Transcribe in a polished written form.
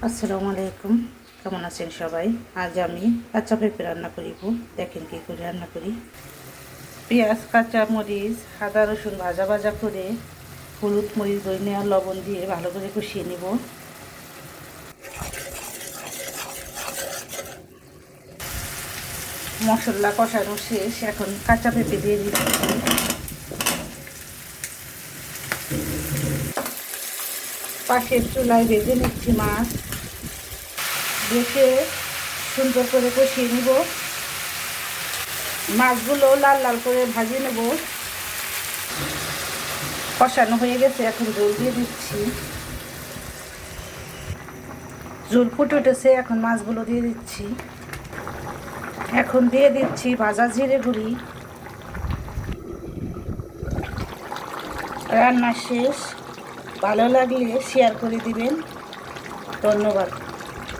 আসসালামু আলাইকুম, কেমন আছেন সবাই? আজ আমি কাঁচা পেঁপে রান্না করিব। দেখেন কী করে রান্না করি। পেঁয়াজ, কাঁচা মরিচ, আদা রসুন ভাজা ভাজা করে হলুদ, মরিচ, ধনিয়া, লবণ দিয়ে ভালো করে কষিয়ে নেব। মশলা কষানো শেষ, এখন কাঁচা পেঁপে দিয়ে দিচ্ছি। পাশের চুলায় ভেজে নিচ্ছি মাছ, দেখে সুন্দর করে কষিয়ে নেব। মাছগুলো লাল লাল করে ভাজিয়ে নেব। কষানো হয়ে গেছে, এখন জল দিয়ে দিচ্ছি। জল ফুটে উঠেছে, এখন মাছগুলো দিয়ে দিচ্ছি। এখন দিয়ে দিচ্ছি ভাজা জিরে গুঁড়ি। রান্না শেষ, ভালো লাগলে শেয়ার করে দিবেন। ধন্যবাদ।